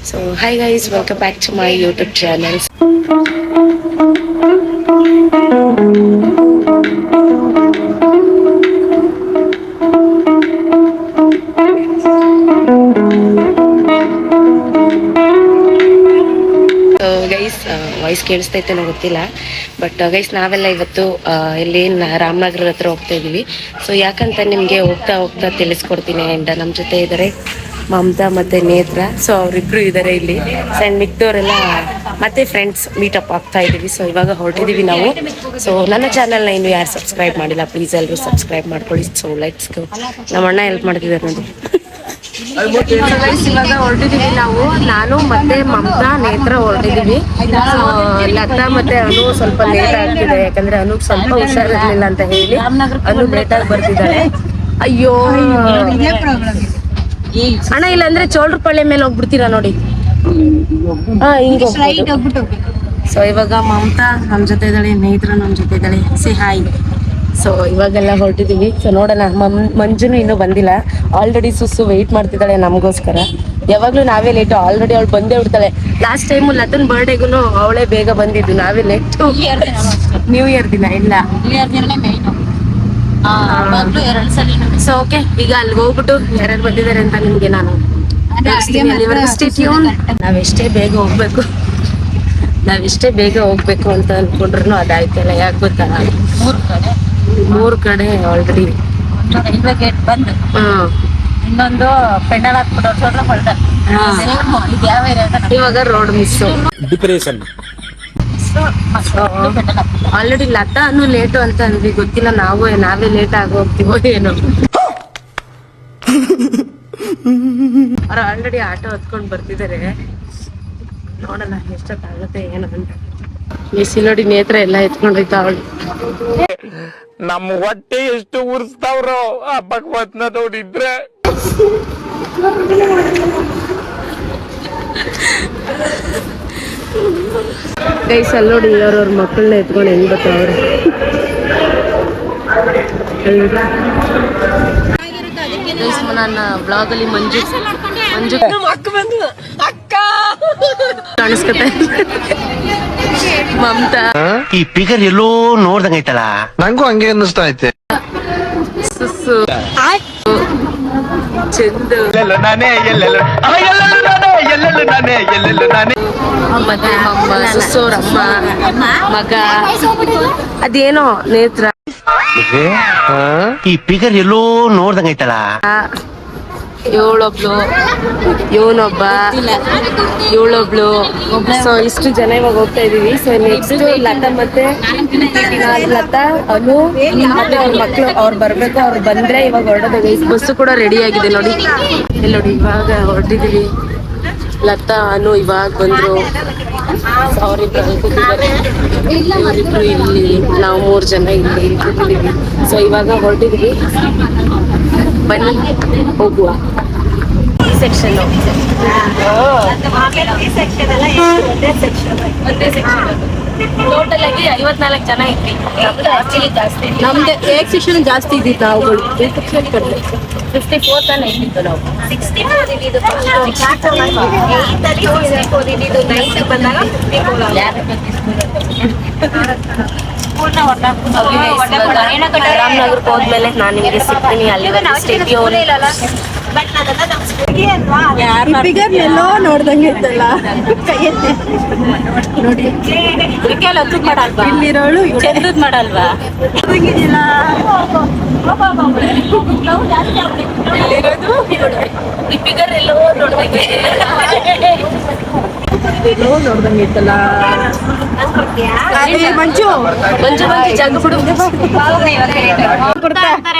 So hi guys, welcome back to my YouTube channel. Guys voice ಕೇಳಿಸ್ತೈತೆ ಗೊತ್ತಿಲ್ಲ, but guys ನಾವೆಲ್ಲ ಇವತ್ತು ಇಲ್ಲಿ ರಾಮನಗರ ಹತ್ರ ಹೋಗ್ತಾ ಇದೀವಿ. ಸೊ ಯಾಕಂತ ನಿಮ್ಗೆ ಹೋಗ್ತಾ ಹೋಗ್ತಾ ತಿಳಿಸ್ಕೊಡ್ತೀನಿ. ಅಂಡ್ ನಮ್ಮ ಜೊತೆ ಇದ್ದಾರೆ ಮಮತಾ ಮತ್ತೆ ನೇತ್ರ. ಸೊ ಅವರಿಬ್ರು ಇದ್ದಾರೆ ಇಲ್ಲಿ. ಅಂಡ್ ಮಿಕ್ದವರೆಲ್ಲ ಮತ್ತೆ ಫ್ರೆಂಡ್ಸ್ ಮೀಟಪ್ ಆಗ್ತಾ ಇದೀವಿ. ಸೊ ಇವಾಗ ಹೊರಟಿದೀವಿ ನಾವು. ಸೊ ನನ್ನ ಚಾನಲ್ನ ಇನ್ನು ಯಾರು ಸಬ್ಸ್ಕ್ರೈಬ್ ಮಾಡಿಲ್ಲ, ಪ್ಲೀಸ್ ಎಲ್ಲರೂ ಸಬ್ಸ್ಕ್ರೈಬ್ ಮಾಡ್ಕೊಳ್ಳಿ. So let's go. ನಮ್ಮ ಅಣ್ಣ ಹೆಲ್ಪ್ ಮಾಡ್ತಿದ್ದಾರೆ ನೋಡಿ. ಇವಾಗ ಹೊರಟಿದೀವಿ ನಾವು. ನಾನು ಮತ್ತೆ ಮಮತಾ ನೇತ್ರ ಹೊರಟಿದೀವಿ. ಲತಾ ಮತ್ತೆ ಅನು ಸ್ವಲ್ಪ ಲೇಟ್ ಆಗ್ತಿದೆ, ಯಾಕಂದ್ರೆ ಅನು ಸ್ವಲ್ಪ ಹುಷಾರಿರ್ಲಿಲ್ಲ ಅಂತ ಹೇಳಿ ಅನು ಲೇಟ್ ಆಗಿ ಬರ್ತಿದ್ದಾಳೆ. ಅಯ್ಯೋ ಅಣ್ಣ, ಇಲ್ಲ ಅಂದ್ರೆ ಚೋಳ್ರ ಪಳ್ಳೆ ಮೇಲೆ ಹೋಗ್ಬಿಡ್ತೀರಾ ನೋಡಿ. ಸೊ ಇವಾಗ ಮಮತಾ ನಮ್ ಜೊತೆ ಇದ್ದಾಳೆ, ನೇತ್ರ ನಮ್ ಜೊತೆ ಇದ್ದಾಳೆ. C hi. ಸೊ ಇವಾಗೆಲ್ಲ ಹೊರಟಿದೀವಿ. ಸೊ ನೋಡೋಣ. ಮಂಜುನು ಇನ್ನೂ ಬಂದಿಲ್ಲ. ಆಲ್ರೆಡಿ ಸುಸ್ಸು ವೆಯ್ಟ್ ಮಾಡ್ತಿದ್ದಾಳೆ ನಮಗೋಸ್ಕರ. ಯಾವಾಗ್ಲೂ ನಾವೇ ಲೇಟು. ಆಲ್ರೆಡಿ ಅವಳು ಬಂದೇ ಬಿಡ್ತಾಳೆ. ಲಾಸ್ಟ್ ಟೈಮು ಲತನ್ ಬರ್ಡೇಗೂ ಅವಳೇ ಬೇಗ ಬಂದಿದ್ದು, ನಾವೇ ಲೇಟ್. ನ್ಯೂ ಇಯರ್ ದಿನ ಇಲ್ಲ. ಸೊ ಓಕೆ, ಈಗ ಅಲ್ಲಿಗೆ ಹೋಗ್ಬಿಟ್ಟು ಯಾರ್ಯಾರು ಬಂದಿದ್ದಾರೆ ಅಂತ ನಿಮ್ಗೆ ನಾನು ನಾವೆಷ್ಟೇ ಬೇಗ ಹೋಗ್ಬೇಕು ಅಂತ ಅನ್ಕೊಂಡ್ರು ಅದಾಯ್ತಲ್ಲ. ಯಾಕೆ ಗೊತ್ತಾ, ಮೂರ್ ಕಡೆ ಆಲ್ರೆಡಿ ರೈಲ್ವೆ ಗೇಟ್ ಬಂದು ಇನ್ನೊಂದು ಪೆಂಡಲ್ ಹಾಕ್ಬಿಟ್ಟು ಇವಾಗ ರೋಡ್ ಮಿಸ್. ಆಲ್ರೆಡಿ ಲತಾನು ಲೇಟು ಅಂತ ಅಂದ್ವಿ. ಗೊತ್ತಿಲ್ಲ, ನಾವೇ ಲೇಟ್ ಆಗಿ ಹೋಗ್ತೀವೋ ಏನೋ. ಅವ್ರು ಆಲ್ರೆಡಿ ಆಟೋ ಹತ್ಕೊಂಡ್ ಬರ್ತಿದ್ದಾರೆ. ನೋಡೋಣ ಎಷ್ಟೊತ್ತಾಗುತ್ತೆ ಏನೋ ಅಂತ. ಬಿಸಿ ನೋಡಿ, ನೇತ್ರ ಎಲ್ಲ ಎತ್ಕೊಂಡೈತ ಅವಳು. ನಮ್ಮ ಹೊಟ್ಟೆ ಎಷ್ಟು ಉರ್ಸ್ತಾವ್ರೋ ಆ ಭಗವತ್ನ ನೋಡಿದ್ರೆ. ಗೈಸ್ ಅಲ್ಲಿ ನೋಡಿ, ಅವ್ರವ್ರ ಮಕ್ಕಳನ್ನ ಎತ್ಕೊಂಡು ಹೆಂಗ್ ಬರ್ತಾವ್ರೆ. ನನ್ನ ಬ್ಲಾಗ್ ಅಲ್ಲಿ ಮಂಜು ಕಾಣಿಸ್ಕತ್ತೆ. ಮಮತಾ ಈ ಪಿಗರ್ ಎಲ್ಲೋ ನೋಡ್ದಂಗೈತಲ್ಲ, ನಂಗೂ ಹಂಗೆ ಅನ್ನಿಸ್ತಾ ಐತೆ. ಸುಸ್ಸು ಚಂದು ಮತ್ತೆ ಮಮ್ಮ ಸುಸ್ಸೋರಮ್ಮ ಮಗ ಅದೇನೋ ನೇತ್ರ. ಈ ಪಿಗರ್ ಎಲ್ಲೋ ನೋಡ್ದಂಗೈತಲ್ಲ. ಇವಳೊಬ್ಳು, ಇವನೊಬ್ಬ, ಇವಳೊಬ್ಳು. ಸೊ ಇಷ್ಟು ಜನ ಇವಾಗ ಹೋಗ್ತಾ ಇದೀವಿ. ಸೊ ನೆಕ್ಸ್ಟ್ ಲತಾ ಮತ್ತೆ ಲತಾ ಅನು ಮತ್ತೆ ಅವ್ರ ಮಕ್ಳು ಅವ್ರು ಬರ್ಬೇಕು. ಅವ್ರು ಬಂದ್ರೆ ಇವಾಗ ಹೊರಡೋದು. ಬಸ್ಸು ಕೂಡ ರೆಡಿ ಆಗಿದೆ ನೋಡಿ. ಇಲ್ಲಿ ನೋಡಿ, ಇವಾಗ ಹೊರಟಿದೀವಿ. ಲತಾ ಅನು ಇವಾಗ ಬಂದ್ರು. ಅವರಿಬ್ರು ಅಲ್ಲಿ ಕೂತಿದ್ದಾರೆ, ಇವರಿಬ್ರು ಇಲ್ಲಿ, ನಾವು 3 ಜನ ಇಲ್ಲಿ ಕೂತಿದೀವಿ. ಸೊ ಇವಾಗ ಹೊರಟಿದೀವಿ. ಬನ್ನಿ ಹೋಗುವ. ಈ ಸೆಕ್ಷನ್ ಟೋಟಲ್ ಆಗಿ 54 ಜನ ಇದ್ವಿ. ನಮ್ದು ಎ ಸೆಕ್ಷನ್ ಜಾಸ್ತಿ ಇದ್ದಿತ್ತು. ನಾವುಗಳು ಬಿ ಸೆಕ್ಷನ್ ಕಡಿಮೆ. 54 ತಾನೇ ಇದ್ದಿತ್ತು ನಾವು. 64 ಇದ್ದಿದ್ದು ನೈಟ್ ಬಂದಾಗ ರಾಮನಗರಕ್ಕೆ ಹೋದ್ಮೇಲೆ ನಾನು ನಿಮಗೆ ಸಿಗ್ತೀನಿ. ಅಲ್ಲಿ ಎಲ್ಲೋ ನೋಡ್ದಂಗೆ ಇತ್ತಲ್ಲ. ನೋಡಿ, ಮಾಡಲ್ವಾ? ಇಲ್ಲಿರೋಳು ಚಂದದ್ ಮಾಡಲ್ವಾ? ಈ ಫಿಗರ್ ಎಲ್ಲೋ ನೋಡ್ದಂಗೆ ಇತ್ತಲ್ಲ. ಮಂಜು ಜಗ್ ಬಿಡು.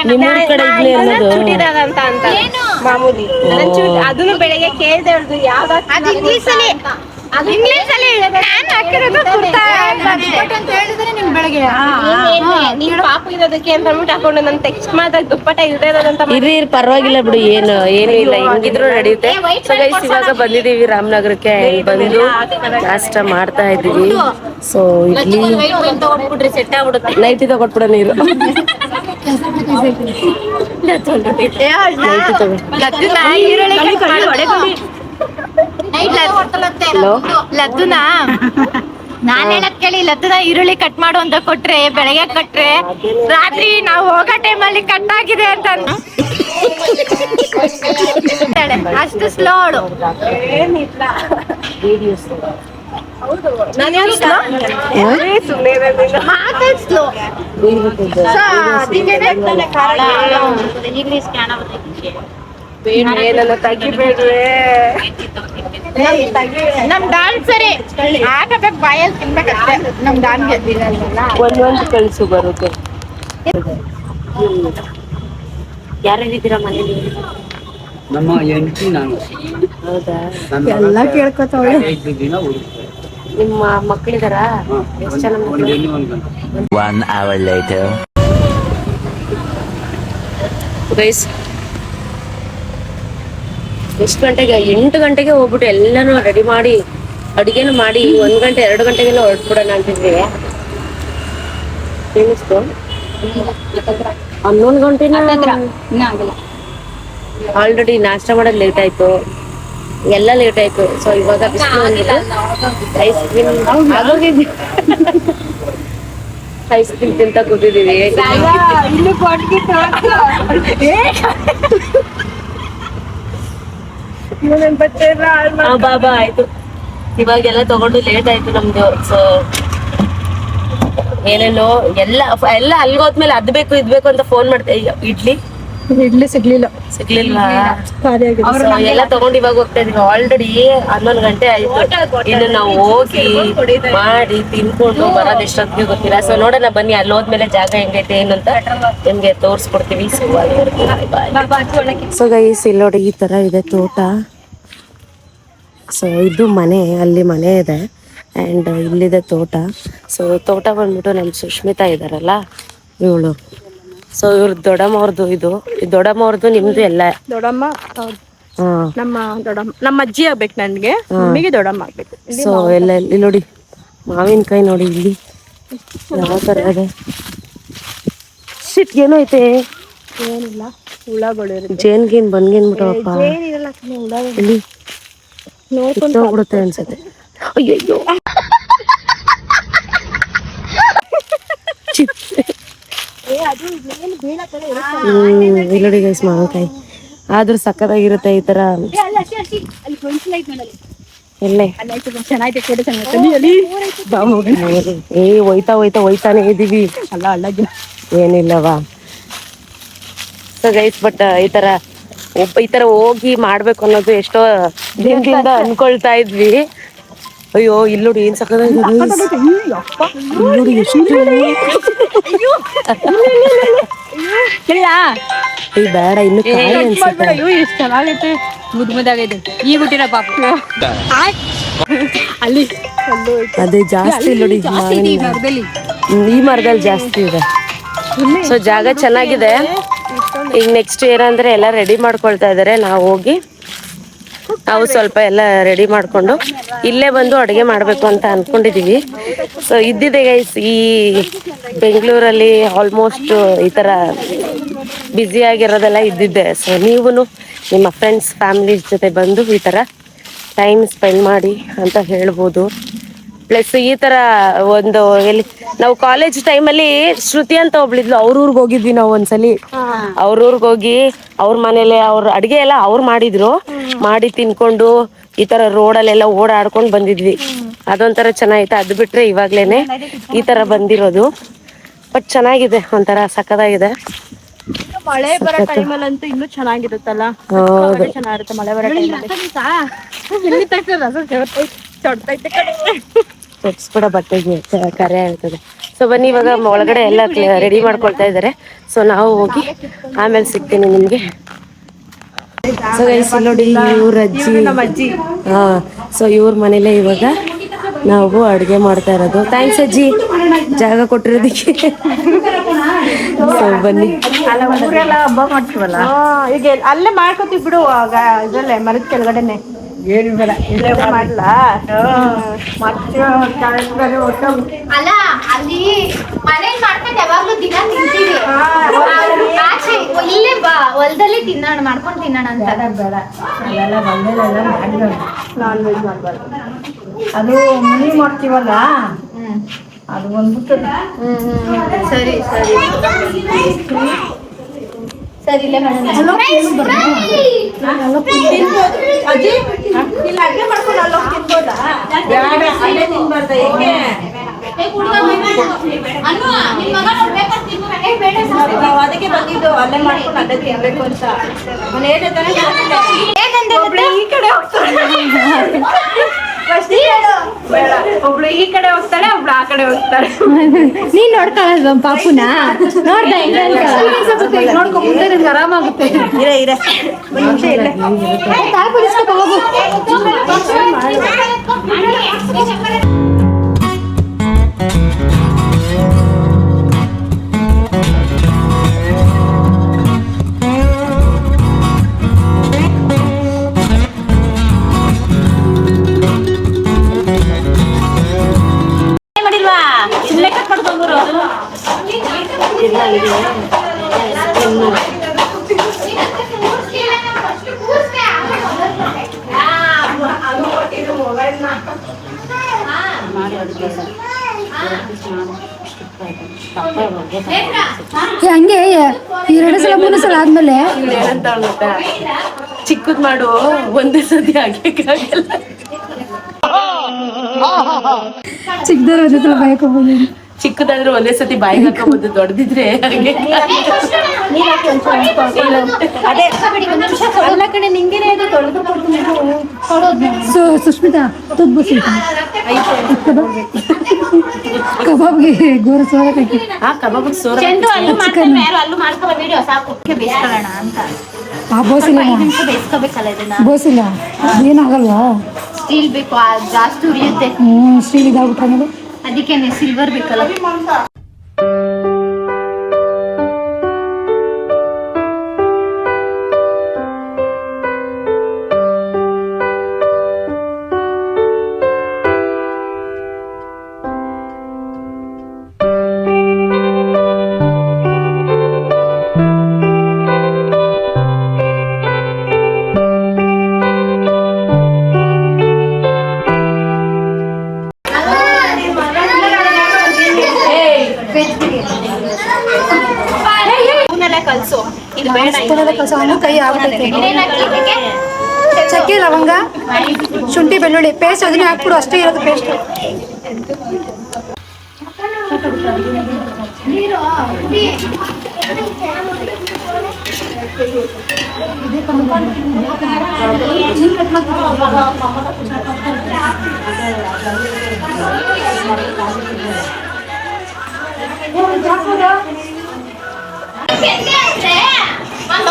ನಿಮ್ಮೂರ್ ಕಡೆ ಇಡ್ಲಿ ಅನ್ನೋದು ಮಾಮೂಲಿ. ಅದನ್ನು ಬೆಳಗ್ಗೆ ಕೇಳ್ದೆ ಯಾವ್ದು ಇಂಗ್ಲಿಷ್ ಅಲ್ಲಿ ಹಾಕಿರೋದು ಅಂತ ಹೇಳಿದ್ರೆ ನಿಮ್ ಬೆಳಗ್ಗೆ ನೀನು ಪಾಪು ಇರೋದಕ್ಕೆ ಅಂತ ಅಂದ್ಬಿಟ್ಟು ಹಾಕೊಂಡು ನನ್ನ ಟೆಕ್ಸ್ಟ್ ಮಾಡಿದಾಗ ದುಪ್ಪಟ ಇಲ್ದೇ ಇರೋದಂತ. ಇರ್ರಿ ಪರವಾಗಿಲ್ಲ ಬಿಡು, ಏನು ಇಲ್ಲ, ಹಿಂಗಿದ್ರು ನಡೆಯುತ್ತೆ. ಸೊ ಗೈಸ್ ಇವಾಗ ಬಂದಿದೀವಿ ರಾಮನಗರಕ್ಕೆ. ಬಂದು ನಾಷ್ಟ ಮಾಡ್ತಾ ಇದ್ದೀವಿ. ಸೊ ಇಡ್ಲಿ ಸೆಟ್ ಆಗ್ಬಿಡುತ್ತೆ. ನೈಟಿ ತಗೊಟ್ಬಿಡ ನೀರು. ಲದ್ದುನಾ ನಾನ್ ಹೇಳಕ್ ಕೇಳಿ ಲದ್ದುನ ಈರುಳ್ಳಿ ಕಟ್ ಮಾಡು ಅಂತ ಕೊಟ್ರೆ ಬೆಳಗ್ಗೆ ಕೊಟ್ರೆ ರಾತ್ರಿ ನಾವು ಹೋಗೋ ಟೈಮಲ್ಲಿ ಕಟ್ ಆಗಿದೆ ಅಂತ ಅಷ್ಟು ಸ್ಲೋ ಅವಳು. ನಮ್ ಡಾನ್ಸ್ ಸರಿ ಹಾಕಬೇಕು ಬಾಯಲ್ಲಿ ತಿನ್ಬೇಕಷ್ಟೇ. ನಮ್ ಡಾನ್ಗೆ ಒಂದೊಂದು ಕಳಿಸು ಬರುತ್ತೆ. ಯಾರ್ಯಾರಿದ್ದೀರಾ ಮನೇಲಿ? ನಮ್ಮ ಹೆಂಡತಿ ನಾನು. ಹೌದಾ? ಎಲ್ಲ ಕೇಳ್ಕೊತಾವಳೆ. ನಿಮ್ಮ ಮಕ್ಕಳಿದಾರ? ಎಷ್ಟು ಜನ ಮಕ್ಕಳು? 1 hour later. ಗೈಸ್ ಎಷ್ಟು ಗಂಟೆಗೆ? 8 ಗಂಟೆಗೆ ಹೋಗ್ಬಿಟ್ಟು ಎಲ್ಲಾನು ರೆಡಿ ಮಾಡಿ ಅಡಿಗೆನು ಮಾಡಿ 1 ಗಂಟೆ 2 ಗಂಟೆಗೆಲ್ಲ ಹೊರಟ್ಬಿಡೋಣ ಅಂತಿದ್ವಿ. ಏನಿಸ್ತು? 11 ಗಂಟೆನ ಆಲ್ರೆಡಿ ನಾಷ್ಟ ಮಾಡೋದು ಲೇಟ್ ಆಯ್ತು, ಎಲ್ಲ ಲೇಟ್ ಆಯ್ತು. ಸೊ ಇವಾಗ ಬಿಸಿಲು ಬಂದ್ಬಿಟ್ಟು ಐಸ್ ಕ್ರೀಮ್ ಆಗೋಗಿದ್ವಿ. ಐಸ್ ಕ್ರೀಮ್ ತಿಂತ ಕೂತಿದೀವಿ. ಬಾಬಾ ಆಯ್ತು. ಇವಾಗೆಲ್ಲ ತಗೊಂಡು ಲೇಟ್ ಆಯ್ತು ನಮ್ದು. ಸೊ ಏನೇನೋ ಎಲ್ಲ ಅಲ್ಗೋದ್ಮೇಲೆ ಅದ್ ಬೇಕು ಇದ್ ಬೇಕು ಅಂತ ಫೋನ್ ಮಾಡ್ತೇ. ಇಡ್ಲಿ ಸಿಗ್ಲಿಲ್ವಾ? ಎಲ್ಲ ತಗೊಂಡು ಇವಾಗ ಹೋಗ್ತಾ ಇದೀವಿ. ಆಲ್ರೆಡಿ 11 ಗಂಟೆ ಆಯ್ತು. ಇನ್ನು ನಾವು ಹೋಗಿ ಮಾಡಿ ತಿನ್ಕೊಂಡು ಬರೋದ್ ಎಷ್ಟೊತ್ತಿಗೆ ಗೊತ್ತಿಲ್ಲ. ಸೊ ನೋಡೋಣ ಬನ್ನಿ, ಅಲ್ಲಿ ಹೋದ್ಮೇಲೆ ಜಾಗ ಹೆಂಗೈತೆ ಏನು ಅಂತ ನಿಮ್ಗೆ ತೋರ್ಸ್ಕೊಡ್ತೀವಿ. ಸೊ ಗೈಸ್ ಇಲ್ಲಿ ನೋಡಿ ಈ ತರ ಇದೆ ತೋಟ. ಸೊ ಇದು ಮನೆ, ಅಲ್ಲಿ ಮನೆ ಇದೆ ಆ್ಯಂಡ್ ಇಲ್ಲಿದೆ ತೋಟ. ಸೊ ತೋಟ ಬಂದ್ಬಿಟ್ಟು ನಮ್ಮ ಸುಷ್ಮಿತಾ ಇದ್ದಾರಲ್ಲ ಇವಳು. ಸೊ ಇವ್ರ ದೊಡ್ಡಮ್ಮವ್ರದ್ದು ಇದು ದೊಡ್ಡಮ್ಮವ್ರದ್ದು, ನಿಮ್ದು ಎಲ್ಲ ದೊಡ್ಡಮ್ಮ ನಮ್ಮ ಅಜ್ಜಿ ಆಗ್ಬೇಕು ನನ್ಗೆ, ಮಮ್ಮಿಗೆ ದೊಡ್ಡಮ್ಮ ಆಗ್ಬೇಕು. ಸೊ ಎಲ್ಲ ಇಲ್ಲಿ ನೋಡಿ ಮಾವಿನಕಾಯಿ ನೋಡಿ ಇಲ್ಲಿ ಯಾವ ತರ ಇದೆ. ಶಿಟ್ ಏನೋ ಐತೆ, ಏನಿಲ್ಲ ಹುಳಗಳು ಜೇನ್ಗೇನ್ ಬಂದ್ಗೇನ್ಬಿಟ್ಟವಪ್ಪ ಇಲ್ಲಿ ಹೋಗ್ಬಿಡುತ್ತೆ ಅನ್ಸತ್ತೆ. ಅಯ್ಯಯ್ಯೋ ಇಲ್ಲಿ ನೋಡಿ ಗೈಸ್ ಮಾವಿನಕಾಯಿ ಆದ್ರೂ ಸಕ್ಕತ್ತಾಗಿರುತ್ತೆ ಈ ತರ. ಎಲ್ಲೇ ಹೋಯ್ತಾನೆ ಇದೀವಿ. ಏನಿಲ್ಲವಾ? ಸೊ ಗೈಸ್ ಬಟ್ ಈ ತರ ಹೋಗಿ ಮಾಡ್ಬೇಕು ಅನ್ನೋದು ಎಷ್ಟೋ ದಿನದಿಂದ ಅನ್ಕೊಳ್ತಾ ಇದ್ವಿ. ಅಯ್ಯೋ ಇಲ್ಲಿ ನೋಡಿ ಏನ್ ಸಕ್ಕತ್ತಾಗಿದೆ ನೋಡಿ. ಎಷ್ಟು ಬೇಡ ಇನ್ನು ಕಾಯಿ ಅನ್ಸುತ್ತೆ. ಚೆನ್ನಾಗೈತೆ, ಮುದ್ದಾಗೈತೆ. ಈಗ ಹುಟ್ಟಿರ ಪಾಪ ಅಲ್ಲಿ ಅದೇ ಜಾಸ್ತಿ ನೋಡಿ ಈ ಮರದಲ್ಲಿ ಜಾಸ್ತಿ ಇದೆ. ಸೊ ಜಾಗ ಚೆನ್ನಾಗಿದೆ. ಈಗ ನೆಕ್ಸ್ಟ್ ಏನಂದ್ರೆ ಎಲ್ಲ ರೆಡಿ ಮಾಡ್ಕೊಳ್ತಾ ಇದಾರೆ. ನಾವು ಸ್ವಲ್ಪ ಎಲ್ಲ ರೆಡಿ ಮಾಡ್ಕೊಂಡು ಇಲ್ಲೇ ಬಂದು ಅಡುಗೆ ಮಾಡಬೇಕು ಅಂತ ಅನ್ಕೊಂಡಿದೀವಿ. ಸೊ ಇದ್ದಿದೆ ಗೈಸ್, ಈ ಬೆಂಗಳೂರಲ್ಲಿ ಆಲ್ಮೋಸ್ಟ್ ಈ ಥರ ಬ್ಯುಸಿ ಆಗಿರೋದೆಲ್ಲ ಇದ್ದಿದ್ದೆ. ಸೊ ನೀವು ನಿಮ್ಮ ಫ್ರೆಂಡ್ಸ್ ಫ್ಯಾಮಿಲಿ ಜೊತೆ ಬಂದು ಈ ಥರ ಟೈಮ್ ಸ್ಪೆಂಡ್ ಮಾಡಿ ಅಂತ ಹೇಳ್ಬೋದು. ಪ್ಲಸ್ ಈ ಥರ ಒಂದು ಎಲ್ಲಿ ನಾವು ಕಾಲೇಜ್ ಟೈಮಲ್ಲಿ ಶ್ರುತಿ ಅಂತ ಒಬ್ಳಿದ್ಲು, ಅವ್ರ ಊರಿಗೆ ಹೋಗಿದ್ವಿ ನಾವು ಒಂದ್ಸಲಿ. ಅವ್ರ ಊರಿಗೆ ಹೋಗಿ ಅವ್ರ ಮನೇಲೆ ಅವ್ರ ಅಡುಗೆ ಎಲ್ಲ ಅವ್ರು ಮಾಡಿದ್ರು, ಮಾಡಿ ತಿನ್ಕೊಂಡು ಈ ಥರ ರೋಡಲ್ಲೆಲ್ಲ ಓಡಾಡ್ಕೊಂಡು ಬಂದಿದ್ವಿ. ಅದೊಂಥರ ಚೆನ್ನಾಗಿತ್ತು. ಅದು ಬಿಟ್ರೆ ಇವಾಗ್ಲೇನೆ ಈ ಥರ ಬಂದಿರೋದು. ಬಟ್ ಚೆನ್ನಾಗಿದೆ, ಒಂಥರ ಸಕ್ಕತ್ತಾಗಿದೆ. ಮಳೆ ಬರೋ ಟೈಮಲ್ಲಂತೂ ಇನ್ನೂ ಚೆನ್ನಾಗಿರುತ್ತಲ್ಲ. ಚೆನ್ನಾಗಿರುತ್ತೆ ಮಳೆ ಬರೋ ಕೂಡ ಬಟ್ಟೆಗೆ ಕರೆ ಆಗ್ತದೆ. ಸೊ ಬನ್ನಿ ಇವಾಗ ಒಳಗಡೆ ಎಲ್ಲ ರೆಡಿ ಮಾಡ್ಕೊಳ್ತಾ ಇದ್ದಾರೆ. ಸೊ ನಾವು ಹೋಗಿ ಆಮೇಲೆ ಸಿಗ್ತೀನಿ ನಿಮ್ಗೆ. ಸೊ ಗೈಸ್ ನೋಡಿ ಇವ್ರ ಅಜ್ಜಿ. ಸೊ ಇವ್ರ ಮನೇಲೆ ಇವಾಗ ನಾವು ಅಡುಗೆ ಮಾಡ್ತಾ ಇರೋದು. ಥ್ಯಾಂಕ್ಸ್ ಅಜ್ಜಿ ಜಾಗ ಕೊಟ್ಟಿರೋದಕ್ಕೆ. ಸೊ ಬನ್ನಿ ಹಬ್ಬ ಮಾಡ್ತೀವಲ್ಲ, ಈಗ ಅಲ್ಲೇ ಮಾಡ್ಕೋತೀವಿ ಬಿಡು. ಇದ್ರಲ್ಲೇ ಮರದ ಕೆಳಗಡೆನೆ ಏನು ಬೇಡ ಇಲ್ಲೇ ಮಾಡ್ಲಾ ಮತ್ತೆ ಅಲ್ಲ ಅಲ್ಲಿ ಮನೇಲಿ ಮಾಡ್ಕೊಂಡು ಯಾವಾಗ್ಲೂ ದಿನ ತಿಂತೀವಿ ಆಚೆ ಇಲ್ಲೇ ಹೊಲದಲ್ಲಿ ತಿನ್ನೋಣ ಮಾಡ್ಕೊಂಡು ತಿನ್ನೋಣ ಅಂತ ಬೇಡ ಅಲ್ಲೆಲ್ಲ ಮನೇಲೆಲ್ಲ ಮಾಡಿದ್ರು ನಾನ್ ವೆಜ್ ಮಾಡಬಾರ್ದು ಅದು ಮುನಿ ಮಾಡ್ತೀವಲ್ಲ ಅದು ಬಂದ್ಬಿಟ್ಟು ಸರಿ ಸರಿ ಸರಿ ಇಲ್ಲೇ ಮಾಡೋಣ ಅಜ್ಜಿ ಇಲ್ಲ ಅಡ್ಗೆ ಮಾಡ್ಕೊಂಡು ಅಲ್ಲ ತಿನ್ಬೋದಾ ಬೇಡ ಅಲ್ಲೇ ತಿನ್ಬಾರ್ದ ಹೇಗೆ ನಾವು ಅದಕ್ಕೆ ಬಂದಿದ್ದು ಅಲ್ಲೇ ಮಾಡ್ಕೊಂಡು ಅಲ್ಲೇ ತಿನ್ಬೇಕು ಅಂತ ಅವನು ಹೇಳಿದ್ದಾನೆ ಈ ಕಡೆ ಹೋಗ್ತಾಳೆ ಬೇಡ ಒಬ್ಳು ಈ ಕಡೆ ಹೋಗ್ತಾಳೆ ಒಬ್ಳು ಆ ಕಡೆ ಹೋಗ್ತಾಳೆ ನೀನ್ ನೋಡ್ಕೊಳ್ಳೋದು ಪಾಪುನ ನೋಡ್ದ ನೋಡ್ಕೊ ಮುಂದೆ ನಿಮ್ಗೆ ಆರಾಮಾಗುತ್ತೆ ಇರ ಒಂದು ನಿಮಿಷ ಇಲ್ಲ ಹಂಗೆ 2 ಸಲ 3 ಸಲ ಆದ್ಮೇಲೆ ಏನಂತ ಗೊತ್ತಾ ಚಿಕ್ಕದ್ ಮಾಡು ಒಂದೇ ಸತಿ ಆಗಲ್ಲ ಚಿಕ್ಕದವ್ರ ಒಂದೇ ಸಲ ಬಯಕೋಬಹುದು ಚಿಕ್ಕದಾದ್ರೆ ಒಂದೇ ಸತಿ ಬಾಯಿಗೆ ಹಾಕೋಬಹುದು ದೊಡ್ಡದಿದ್ರೆ ಹಾಗೆ ಎಲ್ಲ ಕಡೆ ನಿಂಗೇನೆ ಅದು ತೊಳೆದು ಸುಷ್ಮಿತಾ ತುಬ್ಬು ಕಬಾಬ್ಗೆ ಗೋರ ಸೋರ ಕಟ್ಟಿ ಆ ಕಬಾಬ್ ಸೋರ ಚೆಂಡು ಅಲ್ಲೂ ಮಾಡ್ತಾರೆ ಯಾರು ಅಲ್ಲೂ ಮಾಡ್ಕೋ ವಿಡಿಯೋ ಸಾಕು ಬೇಯಿಸ್ಕೊಳ್ಳೋಣ ಅಂತ ಬೋಸಿಲ್ಲ 5 ನಿಮಿಷ ಬೇಯಿಸ್ಕೋಬೇಕಲ್ಲ ಇದನ್ನ ಬೋಸಿಲ್ಲ ಅದೇನಾಗಲ್ವಾ ಸ್ಟೀಲ್ ಬೇಕು ಜಾಸ್ತಿ ಉರಿಯುತ್ತೆ ಸ್ಟೀಲ್ ಇದಾಗ್ಬಿಟ್ರೆ ಅದಕ್ಕೇನೆ ಸಿಲ್ವರ್ ಬೇಕಲ್ಲ ಕಲ್ಸು ಇದು ಬೇಡ ಕೈ ಆಗ್ಬಿಟ್ಟೈತೆ ಚಕ್ಕೆ ಲವಂಗ ಶುಂಠಿ ಬೆಳ್ಳುಳ್ಳಿ ಪೇಸ್ಟ್ ಅದನ್ನೇ ಹಾಕ್ಬಿಡು ಅಷ್ಟೇ ಇರೋದು ಪೇಸ್ಟ್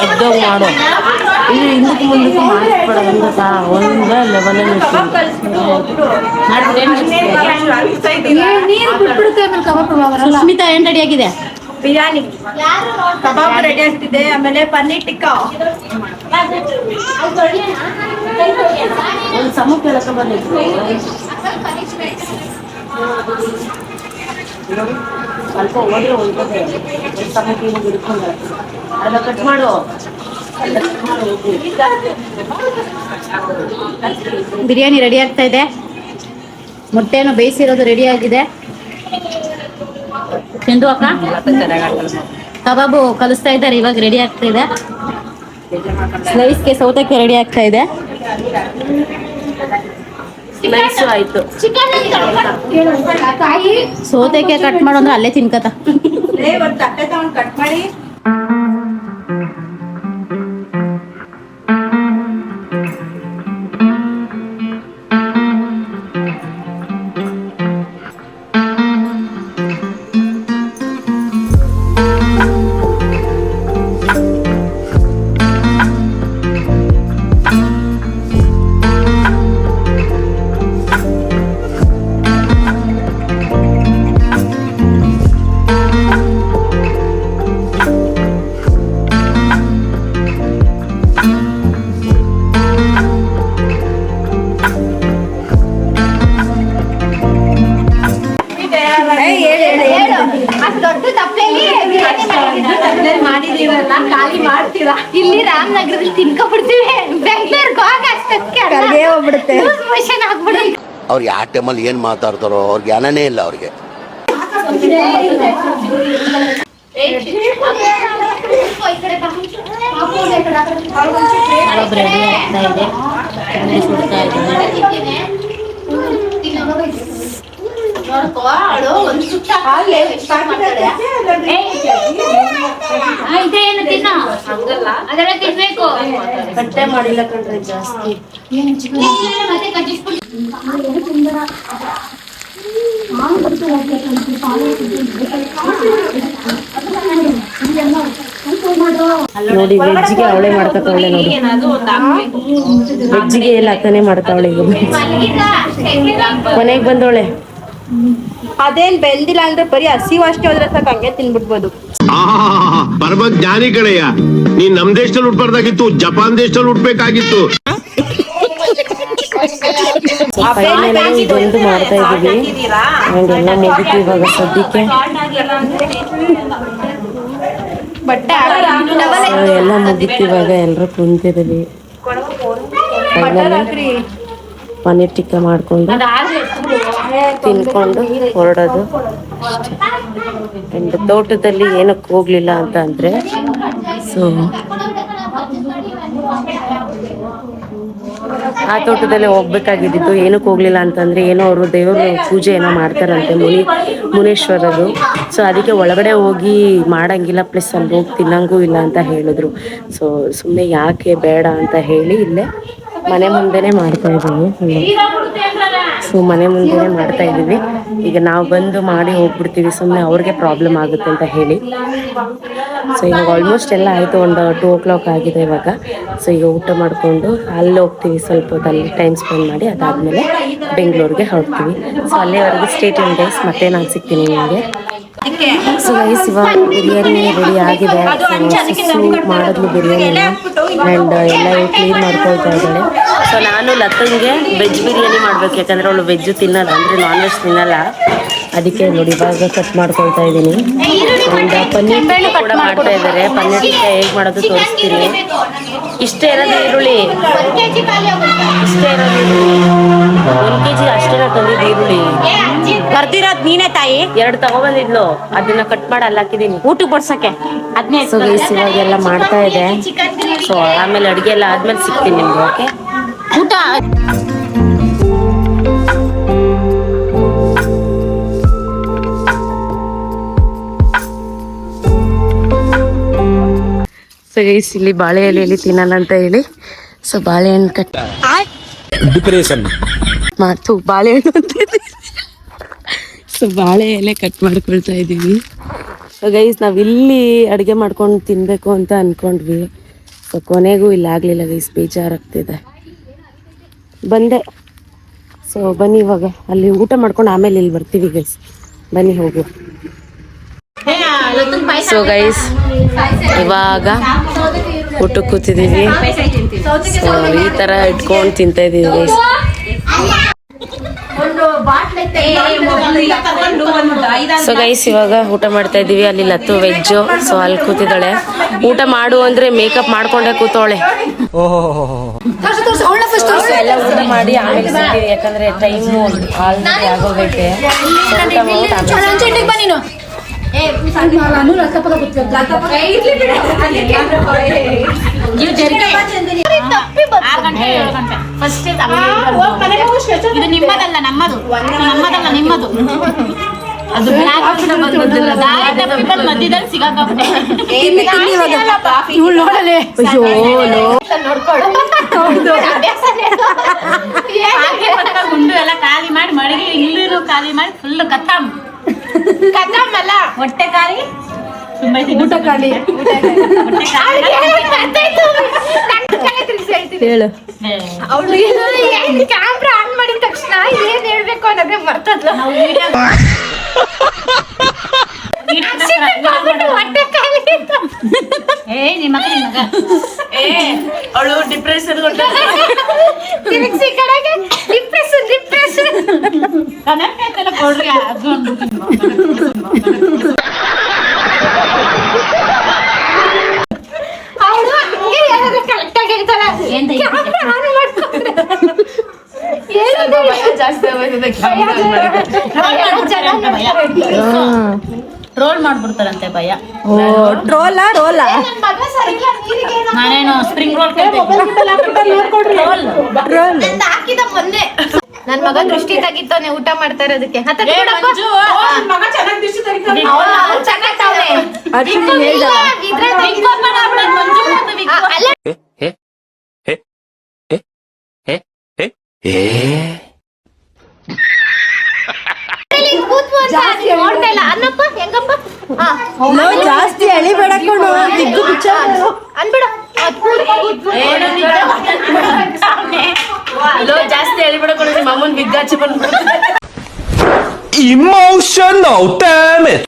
ಎದ್ದೋಗಿ ಮಾಡು ಇದು ಹಿಂದಕ್ಕೆ ಮುಂದಕ್ಕೆ ಮಾಡಿಸ್ಬೇಡ ಗೊತ್ತಾ ಒಂದೇ ಲೆವೆಲಲ್ಲಿ ಸುಸ್ಮಿತಾ ಏನ್ ರೆಡಿ ಆಗಿದೆ ಬಿರಿಯಾನಿ ಕಬಾಬ್ ರೆಡಿ ಆಗ್ತಿದೆ ಆಮೇಲೆ ಪನ್ನೀರ್ ಟಿಕ್ಕಾ ಒಂದು ಸಮ ಕೇಳಕ್ಕೆ ಬಂದಿತ್ತು ಸ್ವಲ್ಪ ಹೋದ್ರೆ ಹೋಗ್ತದೆ ಸಮಕ್ಕೆ ಹಿಡ್ಕೊಂಡು ಅದನ್ನ ಕಟ್ ಮಾಡು ಬಿರಿಯಾನಿ ರೆಡಿ ಆಗ್ತಾ ಇದೆ ಮೊಟ್ಟೆನೂ ಬೇಯಿಸಿರೋದು ರೆಡಿ ಆಗಿದೆ ಚೆಂಡು ಅಕ್ಕ ಕಬಾಬು ಕಲಿಸ್ತಾ ಇದ್ದಾರೆ ಇವಾಗ ರೆಡಿ ಆಗ್ತಾ ಇದೆ ಸ್ಲೈಸ್ಗೆ ಸೌತೆಕಾಯಿ ರೆಡಿ ಆಗ್ತಾ ಇದೆ ಸ್ಲೈಸು ಆಯ್ತು ಸೌತೆಕಾಯಿ ಕಟ್ ಮಾಡು ಅಂದ್ರೆ ಅಲ್ಲೇ ತಿನ್ಕತ ಒಂದು ತಟ್ಟೆ ತಗೊಂಡು ಕಟ್ ಮಾಡಿ ದೊಡ್ಡ ತಪ್ಪಲೆ ಮಾಡಿದೀವಲ್ಲ ಖಾಲಿ ಮಾಡ್ತೀರಾ ಇಲ್ಲಿ ರಾಮನಗರದಲ್ಲಿ ತಿನ್ಕೊಬಿಡ್ತೀವಿ ಬೆಂಗಳೂರಿಗೆ ಹೋಗಿ ಅಷ್ಟಕ್ಕೆ ಹೋಗ್ಬಿಡುತ್ತೆ. ಆಗ್ಬಿಡುತ್ತೆ. ಅವ್ರು ಯಾವ ಟೈಮಲ್ಲಿ ಏನ್ ಮಾತಾಡ್ತಾರೋ ಅವ್ರಿಗೆ ಜ್ಞಾನನೇ ಇಲ್ಲ ಅವ್ರಿಗೆ. ಇದೇನು ತಿನ್ನ ಅದೆಲ್ಲ ತಿನ್ಬೇಕು. ಬಟ್ಟೆ ಮಾಡಿಲ್ಲ ಕಣ್ರಿ ಜಾಸ್ತಿ. ಮತ್ತೆ ಕಚ್ಚಿಸ್ಬಿಟ್ಟು ನೋಡಿ ವೆಜ್ಜಿಗೆ ಅವಳೆ ಮಾಡ್ತಾವಳೆ ನೋಡಿ. ವೆಜ್ಜಿಗೆ ಎಲ್ಲ ಅಕ್ಕನೇ ಮಾಡ್ತಾವಳೆ ಈಗ. ಮನೆಗೆ ಬಂದವಳೆ. ಅದೇನ್ ಬೆಳ್ದಿಲ್ಲ ಅಂದ್ರೆ ಬರೀ ಹಸಿವು ಅಷ್ಟೇ ಹೋದ್ರೆ ಸಾಕು, ಹಂಗೆ ತಿನ್ಬಿಡ್ಬೋದು. ಪರಮ ಜ್ಞಾನಿ ಕಡೆಯ ನೀನ್ ನಮ್ ದೇಶದಲ್ಲಿ ಹುಟ್ಬಾರ್ದಾಗಿತ್ತು, ಜಪಾನ್ ದೇಶದಲ್ಲಿ ಹುಟ್ಬೇಕಾಗಿತ್ತು. ಫೈನಲಿ ಇದೊಂದು ಮಾಡ್ತಾ ಇದೀವಿ. ಹಂಗೆಲ್ಲ ಮುಗಿತು ಇವಾಗ ಸದ್ಯಕ್ಕೆ. ಎಲ್ಲ ಮುಗಿತು ಇವಾಗ, ಎಲ್ಲರೂ ಕುಂತಿದ್ದೀವಿ. ಫೈನಲಿ ಪನ್ನೀರ್ ಟಿಕ್ಕ ಮಾಡ್ಕೊಂಡು ತಿನ್ಕೊಂಡು ಹೊರಡೋದು. ಅಂಡ್ ತೋಟದಲ್ಲಿ ಏನಕ್ಕೆ ಹೋಗ್ಲಿಲ್ಲ ಅಂತ ಅಂದ್ರೆ, ಸೊ ಆ ತೋಟದಲ್ಲೇ ಹೋಗ್ಬೇಕಾಗಿದ್ದು. ಏನಕ್ಕೆ ಹೋಗ್ಲಿಲ್ಲ ಅಂತಂದ್ರೆ, ಏನೋ ಅವರು ದೇವ್ರ ಪೂಜೆ ಏನೋ ಮಾಡ್ತಾರಂತೆ ಮುನೇಶ್ವರದು. ಸೊ ಅದಕ್ಕೆ ಒಳಗಡೆ ಹೋಗಿ ಮಾಡಂಗಿಲ್ಲ, ಪ್ಲಸ್ ಅಲ್ಲಿ ಹೋಗಿ ತಿನ್ನಂಗೂ ಇಲ್ಲ ಅಂತ ಹೇಳಿದ್ರು. ಸೊ ಸುಮ್ಮನೆ ಯಾಕೆ ಬೇಡ ಅಂತ ಹೇಳಿ ಇಲ್ಲೇ ಮನೆ ಮುಂದೆನೆ ಮಾಡ್ತಾ ಇದ್ದೀವಿ. ಸೊ ಮನೆ ಮುಂದೆನೆ ಮಾಡ್ತಾ ಇದ್ದೀವಿ. ಈಗ ನಾವು ಬಂದು ಮಾಡಿ ಹೋಗ್ಬಿಡ್ತೀವಿ, ಸುಮ್ಮನೆ ಅವ್ರಿಗೆ ಪ್ರಾಬ್ಲಮ್ ಆಗುತ್ತೆ ಅಂತ ಹೇಳಿ. ಸೊ ಇವಾಗ ಆಲ್ಮೋಸ್ಟ್ ಎಲ್ಲ ಆಯಿತು, ಒಂದು 2 o'clock ಆಗಿದೆ ಇವಾಗ. ಸೊ ಈಗ ಊಟ ಮಾಡಿಕೊಂಡು ಅಲ್ಲಿ ಹೋಗ್ತೀವಿ, ಸ್ವಲ್ಪ ಹೊತ್ತಲ್ಲಿ ಟೈಮ್ ಸ್ಪೆಂಡ್ ಮಾಡಿ ಅದಾದಮೇಲೆ ಬೆಂಗಳೂರಿಗೆ ಹೊರಡ್ತೀವಿ. ಸೊ ಅಲ್ಲಿವರೆಗೂ ಸ್ಟೇ ಟ್ಯೂನ್ ಗೈಸ್, ಮತ್ತೆ ನಾನು ಸಿಗ್ತೀನಿ ನಿಮಗೆ. ಸೊ ಗೈಸ್ ಇವಾಗ ಬಿರಿಯಾನಿ ರೆಡಿ ಆಗಿದೆ. ಸೊ ಮಾಡಿದ್ಲು ಬಿರಿಯಾನಿನ ಆ್ಯಂಡ್ ಎಲ್ಲ ಕ್ಲೀನ್ ಮಾಡ್ಕೊಳ್ತಾ ಇದ್ದಾಳೆ. ಸೊ ನಾನು ಲತಂಗೆ ವೆಜ್ ಬಿರಿಯಾನಿ ಮಾಡ್ಬೇಕು, ಯಾಕಂದರೆ ಅವಳು ವೆಜ್ಜು ತಿನ್ನಲ್ಲ, ಅಂದರೆ ನಾನ್ ವೆಜ್ ತಿನ್ನಲ್ಲ. ಅದಕ್ಕೆ ನೋಡಿ ಇವಾಗ ಕಟ್ ಮಾಡ್ಕೊಳ್ತಾ ಇದ್ದೀನಿ. ಆ್ಯಂಡ್ ಪನ್ನೀರ್ ಟಿಕ್ಕ ಕೂಡ ಮಾಡ್ತಾ ಇದ್ದಾರೆ. ಪನ್ನೀರ್ ಟಿಕ್ಕ ಹೇಗೆ ಮಾಡೋದು ತೋರಿಸ್ತೀನಿ. ಇಷ್ಟೇ ಇರೋದು ಈರುಳ್ಳಿ, ಇಷ್ಟೇ ಇರೋದು ಈರುಳ್ಳಿ. 1 kg ಅಷ್ಟೇನ ತಂದಿದ್ದು ಈರುಳ್ಳಿ. ಬರ್ದಿರೋದ್ ನೀನೇ ತಾಯಿ. 2 ತಗೊಬಂದಿದ್ಲು, ಅದನ್ನ ಕಟ್ ಮಾಡಿ ಅಲ್ಲಿ ಹಾಕಿದೀನಿ ಊಟಕ್ಕೆ ಬಡ್ಸಕ್ಕೆ. ಸೊ ಗೈಸ್ ಇವಾಗೆಲ್ಲ ಮಾಡ್ತಾ ಇದೆ. ಸೊ ಆಮೇಲೆ ಅಡುಗೆ ಎಲ್ಲ ಆದ್ಮೇಲೆ ಸಿಗ್ತೀನಿ ನಿಮ್ಗೆ. ಓಕೆ ಊಟ ಸೊ ಗೈಸ್ ಇಲ್ಲಿ ಬಾಳೆ ಎಲೆಯಲ್ಲಿ ತಿನ್ನಲ್ಲ ಅಂತ ಹೇಳಿ, ಸೊ ಬಾಳೆಹಣ್ಣು ಕಟ್ ಮಾಡ್ತು ಬಾಳೆಹಣ್ಣು ಅಂತ. ಸೊ ಬಾಳೆ ಎಲೆ ಕಟ್ ಮಾಡ್ಕೊಳ್ತಾ ಇದ್ದೀವಿ. ಸೊ ಗೈಸ್ ನಾವಿಲ್ಲಿ ಅಡುಗೆ ಮಾಡ್ಕೊಂಡು ತಿನ್ನಬೇಕು ಅಂತ ಅಂದ್ಕೊಂಡ್ವಿ. ಸೊ ಕೊನೆಗೂ ಇಲ್ಲಿ ಆಗಲಿಲ್ಲ ಗೈಸ್, ಬೇಜಾರಾಗ್ತಿದೆ. ಬಂದೆ. ಸೊ ಬನ್ನಿ ಇವಾಗ ಅಲ್ಲಿ ಊಟ ಮಾಡ್ಕೊಂಡು ಆಮೇಲೆ ಇಲ್ಲಿ ಬರ್ತೀವಿ ಗೈಸ್. ಬನ್ನಿ ಹೋಗು. ಸೊ ಗೈಸ್ ಇವಾಗ ಊಟಕ್ಕೆ ಕೂತಿದ್ದೀವಿ. ಸೊ ಈ ಥರ ಇಟ್ಕೊಂಡು ತಿಂತಾ ಇದ್ದೀವಿ ಗೈಸ್. ಸೊ ಗೈಸ್ ಇವಾಗ ಊಟ ಮಾಡ್ತಾ ಇದೀವಿ. ಅಲ್ಲಿ ಲತ್ತು ವೆಜ್ಜು. ಸೊ ಅಲ್ಲಿ ಕೂತಿದ್ದಾಳೆ. ಊಟ ಮಾಡು ಅಂದ್ರೆ ಮೇಕಪ್ ಮಾಡ್ಕೊಂಡೆ ಕೂತವಳೆ. ಎಲ್ಲ ಊಟ ಮಾಡಿ ಆಮೇಲೆ ಸಿಗ್ತೀವಿ, ಯಾಕಂದ್ರೆ ಟೈಮು ಆಲ್ರೆಡಿ ಆಗೋಗೈತೆ. ಊಟ ಮಾಡ್ಬಿಟ್ಟು ಇದು ನಿಮ್ಮದಲ್ಲ ನಮ್ಮದು, ನಮ್ಮದಲ್ಲ ನಿಮ್ಮದು. ಅದು ಮಧ್ಯದಲ್ಲಿ ಸಿಗಾಕಬಿಟ್ಟೆ. ಗುಂಡು ಎಲ್ಲ ಖಾಲಿ ಮಾಡಿ ಮಡಗಿ ಇಲ್ಲೂ ಖಾಲಿ ಮಾಡಿ ಫುಲ್ ಕತ್ತಮ್ ಅಲ್ಲ ಹೊಟ್ಟೆ ಖಾಲಿ. ಊಟ ಖಾಲಿ. ಹೇಳು. ಅವಳು ಕ್ಯಾಮ್ರಾ ಆನ್ ಮಾಡಿದ ತಕ್ಷಣ ಏನ್ ಹೇಳ್ಬೇಕು ಅನ್ನೋದೇ ಮರ್ತದ್ಲು. ಅವಳು ಡಿಪ್ರೆಷನ್ ಕೊಡ್ರಿ ಅದು ಜಾಸ್ತಿ ಆಗೋಯ್ತದೆ ರೋಲ್ ಮಾಡ್ಬಿಡ್ತಾರಂತೆ ಭಯ. ರೋಲಾ ನಾನೇನು ಸ್ಪ್ರಿಂಗ್ ರೋಲ್ ಹಾಕಿದ ಮೊನ್ನೆ ನನ್ ಮಗ ದೃಷ್ಟಿ ತೆಗಿತಾನೆ ಊಟ ಮಾಡ್ತಾ ಇರೋದಕ್ಕೆ. ನೋಡ್ತಾ ಇಲ್ಲ ಅನ್ನಪ್ಪ ಹೆಂಗಪ್ಪ ಜಾಸ್ತಿ ಎಳಿಬೇಡ ಕಣೋ, ಬಿಗ್ಗು ಬಿಚ್ಚ ಅನ್ಬಿಡು. ಜಾಸ್ತಿ ಹೇಳಿಬಿಡಕೊಂಡು ನಿಮ್ಮ ಅಮ್ಮನ್ ಬಿಗ್ಗಾಚಿ ಬಂದ್ಬಿಡ್ತಾರೆ. Emotional damage.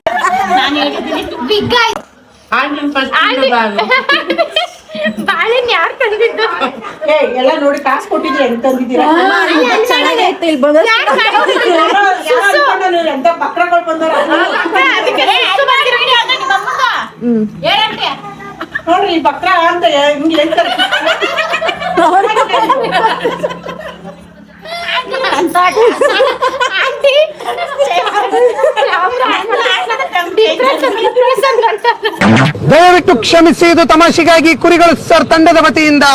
ನಾನು ಹೇಳಿದ್ದೀನಿ ಬಿಗ್ ಬಾಳೆನ್ ಯಾರು ತಂದಿದ್ದು? ಎಲ್ಲ ನೋಡಿ ಕಾಸು ಕೊಟ್ಟಿದ್ರಿ ಎಂತ ತಂದಿದ್ದೀರಾ? ಚೆನ್ನಾಗೈತೆ ಇಲ್ಲಿ ಬಂದ ಎಂತ ಬಕ್ರಗಳು ಬಂದಾರ ನೋಡ್ರಿ ಈ ಬಕ್ರ ಅಂತ ಹಿಂಗ್ ಹೇಳ್ತಾರೆ. ದಯವಿಟ್ಟು ಕ್ಷಮಿಸಿ, ಇದು ತಮಾಷೆಗಾಗಿ ಕುರಿಗಳು ಸರ್ ತಂಡದ ವತಿಯಿಂದ.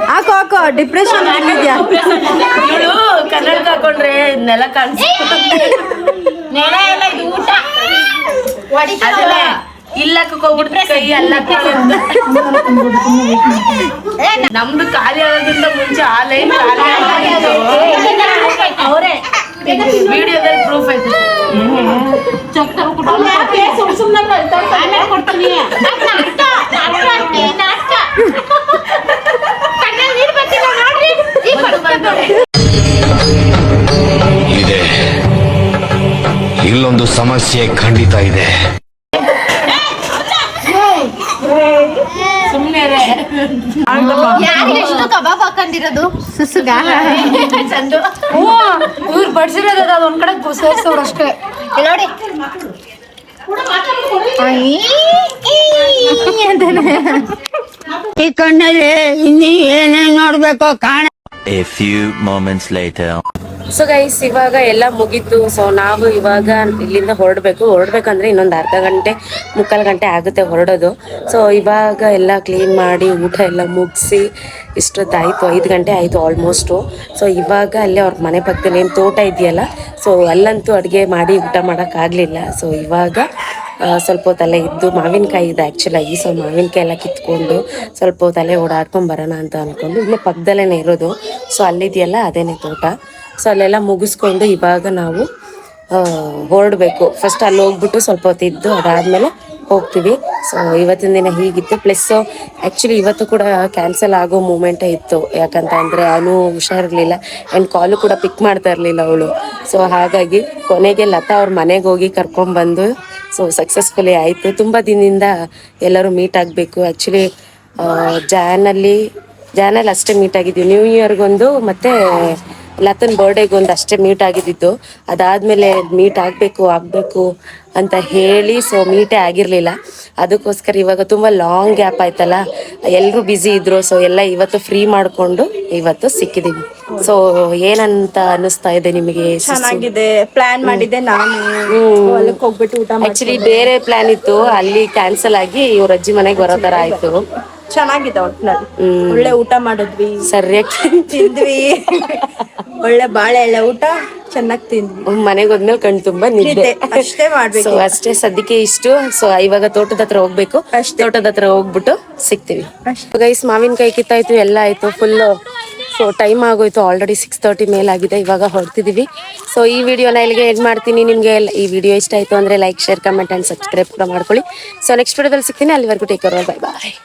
ಹಾಕೋ ಡಿಪ್ರೆಷನ್ ಆಗಿದ್ಯಾ? ಇವಳು ಕನ್ನಡಕ ಹಾಕೊಂಡ್ರೆ ನೆಲ ಕಾಣಿಸುತ್ತೆ. ನೆಲೆ ಎಲ್ಲ ಇದು ಊಟ ಅದನ್ನೇ ಇಲ್ಲಕ್ಕೆ ಹೋಗ್ಬಿಟ್ರೆ ಕೈ ಅಲ್ಲ. ನಮ್ದು ಖಾಲಿ ಆಗೋದ್ರಿಂದ ಮುಂಚೆ ಆ ಲೈನ್ ಖಾಲಿ ಅವರೇ ವಿಡಿಯೋದಲ್ಲಿ ಪ್ರೂಫ್ ಐತೆ. ಕೊಡ್ತೀನಿ ಇದೆ, ಇಲ್ಲೊಂದು ಸಮಸ್ಯೆ ಖಂಡಿತ ಇದೆ. ಯಾರಿಗೆ ಎಷ್ಟು ಕಬಾಬ್ ಹಾಕೊಂಡಿರೋದು ಸುಸುಗ ಚಂದು ಇವ್ರು ಬಡ್ಸಿರೋದು ಅದು ಒಂದ್ ಕಡೆ ಸೇರ್ಸೋರು ಅಷ್ಟೇ. ನೋಡಿ ಈ ಕಣ್ಣಲ್ಲಿ ಇನ್ನೀ ಏನೇನ್ ನೋಡ್ಬೇಕೋ ಕಾಣ. A few moments later. So guys ಇವಾಗ ಎಲ್ಲ ಮುಗೀತು. ಸೊ ನಾವು ಇವಾಗ ಇಲ್ಲಿಂದ ಹೊರಡ್ಬೇಕಂದ್ರೆ ಇನ್ನೊಂದು ಅರ್ಧ ಗಂಟೆ ಮುಕ್ಕಾಲು ಗಂಟೆ ಆಗುತ್ತೆ ಹೊರಡೋದು. ಸೊ ಇವಾಗ ಎಲ್ಲ ಕ್ಲೀನ್ ಮಾಡಿ ಊಟ ಎಲ್ಲ ಮುಗಿಸಿ ಇಷ್ಟೊತ್ತಾಯಿತು, 5 ಗಂಟೆ ಆಯಿತು ಆಲ್ಮೋಸ್ಟು. ಸೊ ಇವಾಗ ಅಲ್ಲೇ ಅವ್ರ ಮನೆ ಪಕ್ಕದಲ್ಲಿ ಏನು ತೋಟ ಇದೆಯಲ್ಲ, ಸೊ ಅಲ್ಲಂತೂ ಅಡುಗೆ ಮಾಡಿ ಊಟ ಮಾಡೋಕ್ಕಾಗಲಿಲ್ಲ. ಸೊ ಇವಾಗ ಸ್ವಲ್ಪ ಹೊತ್ತಲ್ಲೇ ಇದ್ದು ಮಾವಿನಕಾಯಿ ಇದೆ ಆ್ಯಕ್ಚುಲಾಗಿ. ಸೊ ಮಾವಿನಕಾಯಿ ಎಲ್ಲ ಕಿತ್ಕೊಂಡು ಸ್ವಲ್ಪ ಹೊತ್ತಲ್ಲೇ ಓಡಾಡ್ಕೊಂಡು ಬರೋಣ ಅಂತ ಅಂದ್ಕೊಂಡು ಇಲ್ಲೇ ಪಕ್ಕದಲ್ಲೇ ಇರೋದು. ಸೊ ಅಲ್ಲಿದೆಯಲ್ಲ ಅದೇನೇ ತೋಟ. ಸೊ ಅಲ್ಲೆಲ್ಲ ಮುಗಿಸ್ಕೊಂಡು ಇವಾಗ ನಾವು ಹೊರಡಬೇಕು. ಫಸ್ಟ್ ಅಲ್ಲಿ ಹೋಗ್ಬಿಟ್ಟು ಸ್ವಲ್ಪ ಹೊತ್ತಿದ್ದು ಅದಾದಮೇಲೆ ಹೋಗ್ತೀವಿ. ಸೊ ಇವತ್ತಿನ ದಿನ ಹೀಗಿತ್ತು. ಪ್ಲಸ್ಸು ಆ್ಯಕ್ಚುಲಿ ಇವತ್ತು ಕೂಡ ಕ್ಯಾನ್ಸಲ್ ಆಗೋ ಮೂಮೆಂಟೇ ಇತ್ತು. ಯಾಕಂತ ಅಂದರೆ ಅವನು ಹುಷಾರಿರಲಿಲ್ಲ ಆ್ಯಂಡ್ ಕಾಲು ಕೂಡ ಪಿಕ್ ಮಾಡ್ತಾ ಇರಲಿಲ್ಲ ಅವಳು. ಸೊ ಹಾಗಾಗಿ ಕೊನೆಗೆ ಲತಾ ಅವ್ರ ಮನೆಗೆ ಹೋಗಿ ಕರ್ಕೊಂಡ್ಬಂದು ಸೊ ಸಕ್ಸಸ್ಫುಲಿ ಆಯಿತು. ತುಂಬ ದಿನದಿಂದ ಎಲ್ಲರೂ ಮೀಟ್ ಆಗಬೇಕು. ಆ್ಯಕ್ಚುಲಿ ಜಾನಲ್ಲಿ ಅಷ್ಟೇ ಮೀಟ್ ಆಗಿದ್ದೀವಿ. ನ್ಯೂ ಇಯರ್ಗೊಂದು ಮತ್ತು ಲತನ್ ಬರ್ಡೇಗೊಂದು ಅಷ್ಟೇ ಮೀಟ್ ಆಗಿದ್ದು. ಅದಾದಮೇಲೆ ಮೀಟ್ ಆಗಬೇಕು ಅಂತ ಹೇಳಿ ಸೊ ಮೀಟೇ ಆಗಿರಲಿಲ್ಲ. ಅದಕ್ಕೋಸ್ಕರ ಇವಾಗ ತುಂಬ ಲಾಂಗ್ ಗ್ಯಾಪ್ ಆಯ್ತಲ್ಲ, ಎಲ್ಲರೂ ಬ್ಯುಸಿ ಇದ್ರು. ಸೊ ಎಲ್ಲ ಇವತ್ತು ಫ್ರೀ ಮಾಡಿಕೊಂಡು ಇವತ್ತು ಸಿಕ್ಕಿದ್ದೀವಿ. ಸೊ ಏನಂತ ಅನ್ನಿಸ್ತಾ ಇದೆ ನಿಮಗೆ? ಚೆನ್ನಾಗಿದೆ. ಪ್ಲಾನ್ ಮಾಡಿದ್ದೆ ನಾನು ಹೊಲಕ್ಕೆ ಹೋಗ್ಬಿಟ್ಟು ಊಟ. ಆ್ಯಕ್ಚುಲಿ ಬೇರೆ ಪ್ಲಾನ್ ಇತ್ತು, ಅಲ್ಲಿ ಕ್ಯಾನ್ಸಲ್ ಆಗಿ ಇವ್ರ ಅಜ್ಜಿ ಮನೆಗೆ ಬರೋ ಥರ ಆಯಿತು. ಚೆನ್ನಾಗಿದೆ ಒಟ್ನಲ್ಲಿ. ಒಳ್ಳೆ ಊಟ ಮಾಡಿದ್ವಿ, ಸರಿಯಾಗಿ ತಿಂದ್ವಿ. ಒಳ್ಳೆ ಬಾಳೆ ಎಳೆ ಊಟ ಚೆನ್ನಾಗಿ ತಿಂದ್ವಿ. ಮನೆಗೆ ಹೋದ್ಮೇಲೆ ಕಣ್ ತುಂಬಾ ನಿದ್ದೆ. ಅಷ್ಟೇ ಮಾಡ್ಬೇಕು. ಸೊ ಅಷ್ಟೇ ಸದ್ಯಕ್ಕೆ ಇಷ್ಟು. ಸೊ ಇವಾಗ ತೋಟದ ಹತ್ರ ಹೋಗ್ಬೇಕು. ತೋಟದ ಹತ್ರ ಹೋಗ್ಬಿಟ್ಟು ಸಿಗ್ತೀವಿ ಗೈಸ್. ಮಾವಿನಕಾಯಿ ಕಿತ್ತಾಯ್ತು, ಎಲ್ಲ ಆಯ್ತು ಫುಲ್. ಸೊ ಟೈಮ್ ಆಗೋಯ್ತು, ಆಲ್ರೆಡಿ 6:30 ಮೇಲಾಗಿದೆ. ಇವಾಗ ಹೊರಡ್ತಿದೀವಿ. ಸೊ ಈ ವಿಡಿಯೋನ ಇಲ್ಲಿಗೆ ಎಂಡ್ ಮಾಡ್ತೀನಿ. ನಿಮಗೆ ಈ ವಿಡಿಯೋ ಇಷ್ಟ ಆಯ್ತು ಅಂದ್ರೆ like, share, comment and subscribe ಕೂಡ ಮಾಡ್ಕೊಳ್ಳಿ. ಸೊ ನೆಕ್ಸ್ಟ್ ವಿಡಿಯೋದಲ್ಲಿ ಸಿಗ್ತೀನಿ. ಅಲ್ಲಿವರೆಗೂ ಟೇಕ್ ಕೇರ್, ಬೈ ಬಾಯ್.